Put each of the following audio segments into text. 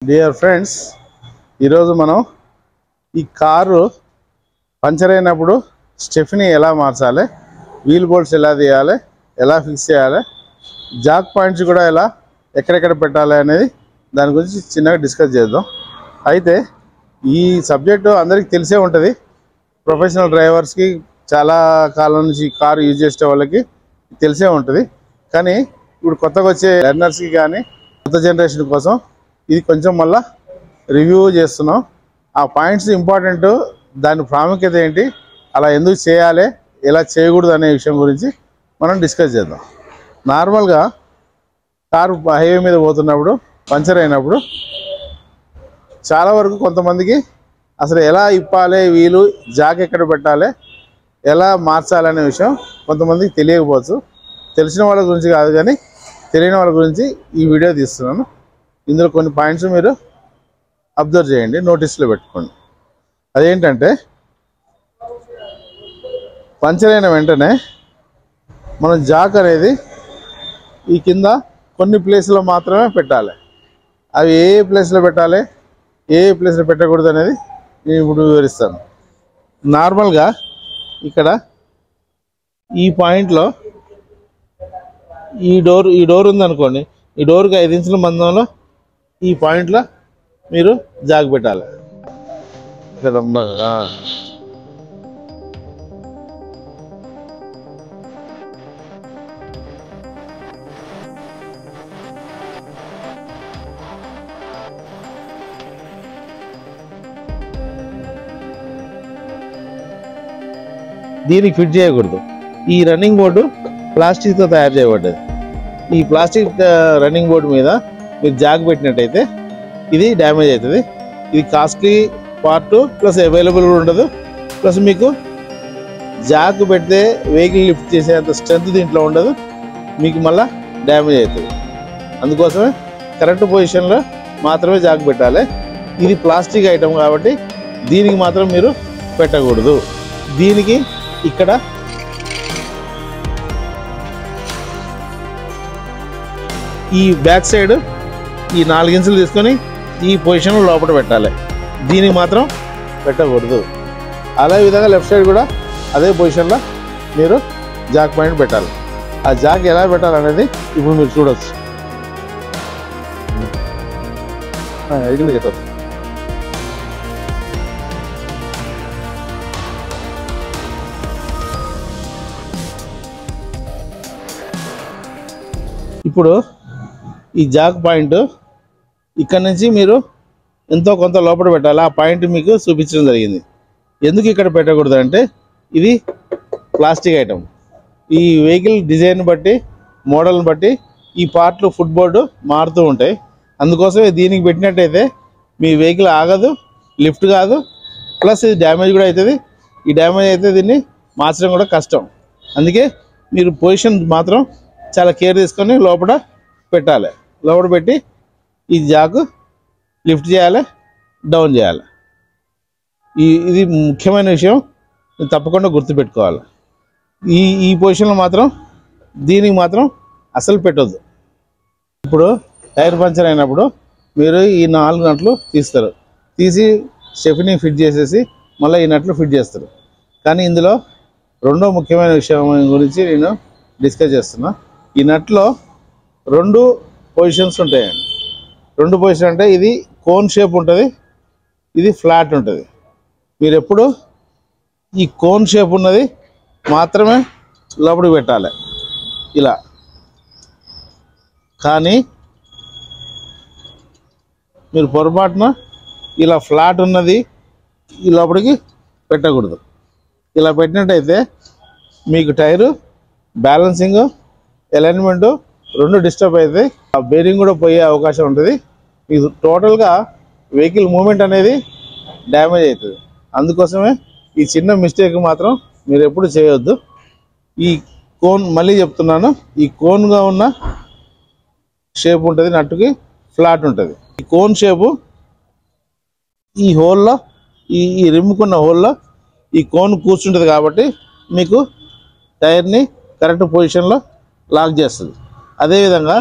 Dear friends, ఈరోజు మనం ఈ కారు పంచర్ అయినప్పుడు స్టెఫ్నీ ఎలా మార్చాలి, వీల్ బోల్ట్స్ ఎలా తీయాలి, ఎలా ఫిక్స్ చేయాలి, జాక్ పాయింట్స్ కూడా ఎలా ఎక్కడెక్కడ పెట్టాలి అనేది దాని గురించి చిన్నగా డిస్కస్ చేద్దాం. అయితే ఈ సబ్జెక్టు అందరికీ తెలిసే ఉంటుంది. ప్రొఫెషనల్ డ్రైవర్స్కి చాలా కాలం నుంచి కారు యూజ్ చేసే వాళ్ళకి తెలిసే ఉంటుంది. కానీ ఇప్పుడు కొత్తగా వచ్చే లెర్నర్స్కి కానీ కొత్త జనరేషన్ కోసం ఇది కొంచెం మళ్ళీ రివ్యూ చేస్తున్నాం. ఆ పాయింట్స్ ఇంపార్టెంట్, దాని ప్రాముఖ్యత ఏంటి, అలా ఎందుకు చేయాలి, ఎలా చేయకూడదు అనే విషయం గురించి మనం డిస్కస్ చేద్దాం. నార్మల్గా కారు హైవే మీద పోతున్నప్పుడు పంచర్ అయినప్పుడు చాలా వరకు కొంతమందికి అసలు ఎలా ఇప్పాలి, వీలు జాక్ ఎక్కడ పెట్టాలి, ఎలా మార్చాలనే విషయం కొంతమందికి తెలియకపోవచ్చు. తెలిసిన వాళ్ళ గురించి కాదు కానీ తెలియని వాళ్ళ గురించి ఈ వీడియో తీస్తున్నాను. ఇందులో కొన్ని పాయింట్స్ మీరు అబ్జర్వ్ చేయండి, నోటీస్లో పెట్టుకోండి. అదేంటంటే, పంచర్ అయిన వెంటనే మనం జాక్ అనేది ఈ కింద కొన్ని ప్లేస్లో మాత్రమే పెట్టాలి. అవి ఏ ప్లేస్లో పెట్టాలి, ఏ ప్లేస్లో పెట్టకూడదు అనేది నేను ఇప్పుడు వివరిస్తాను. నార్మల్గా ఇక్కడ ఈ పాయింట్లో ఈ డోర్ ఉందనుకోండి, ఈ డోర్కి 5 ఇంచుల మందంలో ఈ పాయింట్లో మీరు జాగ్ పెట్టాలి. దీనికి ఫిట్ చేయకూడదు. ఈ రన్నింగ్ బోర్డు ప్లాస్టిక్తో తయారు చేయబడ్డది. ఈ ప్లాస్టిక్ రన్నింగ్ బోర్డు మీద మీరు జాగ్ పెట్టినట్టయితే ఇది డ్యామేజ్ అవుతుంది. ఇది కాస్ట్లీ పార్ట్, ప్లస్ అవైలబుల్ ఉండదు, ప్లస్ మీకు జాగ్ పెడితే వెహికల్ లిఫ్ట్ చేసేంత స్ట్రెంత్ దీంట్లో ఉండదు, మీకు మళ్ళీ డ్యామేజ్ అవుతుంది. అందుకోసమే కరెక్ట్ పొజిషన్లో మాత్రమే జాగ్ పెట్టాలి. ఇది ప్లాస్టిక్ ఐటమ్ కాబట్టి దీనికి మాత్రం మీరు పెట్టకూడదు. దీనికి ఇక్కడ ఈ బ్యాక్ సైడ్ ఈ 4 ఇంచులు తీసుకొని ఈ పొజిషన్లో లోపల పెట్టాలి. దీనికి మాత్రం పెట్టకూడదు. అదే విధంగా లెఫ్ట్ సైడ్ కూడా అదే పొజిషన్లో మీరు జాక్ పాయింట్ పెట్టాలి. ఆ జాక్ ఎలా పెట్టాలనేది ఇప్పుడు మీరు చూడవచ్చు. ఇప్పుడు ఈ జాక్ పాయింట్ ఇక్కడ నుంచి మీరు ఎంతో కొంత లోపల పెట్టాలి. ఆ పాయింట్ మీకు చూపించడం జరిగింది. ఎందుకు ఇక్కడ పెట్టకూడదు అంటే, ఇది ప్లాస్టిక్ ఐటమ్. ఈ వెహికల్ డిజైన్ బట్టి, మోడల్ని బట్టి ఈ పార్ట్లు ఫుట్ బోర్డు మారుతూ ఉంటాయి. అందుకోసమే దీనికి పెట్టినట్టయితే మీ వెహికల్ ఆగదు, లిఫ్ట్ కాదు, ప్లస్ ఇది డ్యామేజ్ కూడా అవుతుంది. ఈ డ్యామేజ్ అయితే దీన్ని మార్చడం కూడా కష్టం. అందుకే మీరు పొజిషన్ మాత్రం చాలా కేర్ తీసుకొని లోపల పెట్టాలి. లోపల పెట్టి ఈ జాకు లిఫ్ట్ చేయాలి, డౌన్ చేయాలి. ఇది ముఖ్యమైన విషయం, తప్పకుండా గుర్తుపెట్టుకోవాలి. ఈ పొజిషన్లో మాత్రం దీనికి మాత్రం అసలు పెట్టొద్దు. ఇప్పుడు టైర్ పంచర్ అయినప్పుడు మీరు ఈ 4 నట్లు తీస్తారు, తీసి స్టెఫ్నీ ఫిట్ చేసేసి మళ్ళీ ఈ నట్లు ఫిట్ చేస్తారు. కానీ ఇందులో రెండో ముఖ్యమైన విషయం గురించి నేను డిస్కస్ చేస్తున్నా. ఈ నట్లో 2 పొజిషన్స్ ఉంటాయండి. 2 పొజిషన్ అంటే ఇది కోన్ షేప్ ఉంటుంది, ఇది ఫ్లాట్ ఉంటుంది. మీరు ఎప్పుడు ఈ కోన్ షేప్ ఉన్నది మాత్రమే లోపలికి పెట్టాలి ఇలా. కానీ మీరు పొరపాటున ఇలా ఫ్లాట్ ఉన్నది ఈ లోపలికి పెట్టకూడదు. ఇలా పెట్టినట్టయితే మీకు టైరు బ్యాలెన్సింగ్, అలైన్మెంటు 2 డిస్టర్బ్ అవుతాయి. ఆ బేరింగ్ కూడా పోయే అవకాశం ఉంటుంది. ఇది టోటల్గా వెహికల్ మూమెంట్ అనేది డ్యామేజ్ అవుతుంది. అందుకోసమే ఈ చిన్న మిస్టేక్ మాత్రం మీరు ఎప్పుడు చేయొద్దు. ఈ కోన్, మళ్ళీ చెప్తున్నాను, ఈ కోన్గా ఉన్న షేప్ ఉంటుంది, నట్టుకి ఫ్లాట్ ఉంటుంది. ఈ కోన్ షేపు ఈ హోల్లో, ఈ రిమ్ముకున్న హోల్లో ఈ కోన్ కూర్చుంటుంది కాబట్టి మీకు టైర్ని కరెక్ట్ పొజిషన్లో లాక్ చేస్తుంది. అదేవిధంగా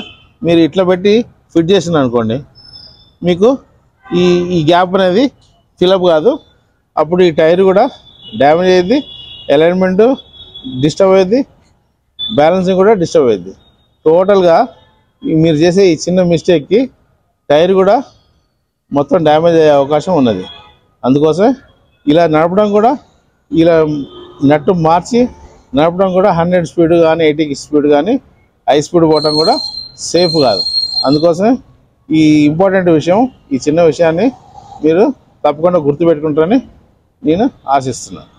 మీరు ఇట్లా పెట్టి ఫిట్ చేసిన అనుకోండి, మీకు ఈ గ్యాప్ అనేది ఫిలప్ కాదు. అప్పుడు ఈ టైర్ కూడా డ్యామేజ్ అయ్యింది, అలైన్మెంట్ డిస్టర్బ్ అయ్యింది, బ్యాలెన్సింగ్ కూడా డిస్టర్బ్ అయ్యింది. టోటల్గా మీరు చేసే ఈ చిన్న మిస్టేక్కి టైర్ కూడా మొత్తం డ్యామేజ్ అయ్యే అవకాశం ఉన్నది. అందుకోసం ఇలా నడపడం కూడా, ఇలా నట్టు మార్చి నడపడం కూడా 100 స్పీడ్ కానీ 80 స్పీడ్ కానీ హై స్పీడ్ పోవడం కూడా సేఫ్ కాదు. అందుకోసం ఈ ఇంపార్టెంట్ విషయం, ఈ చిన్న విషయాన్ని మీరు తప్పకుండా గుర్తుపెట్టుకుంటారని నేను ఆశిస్తున్నాను.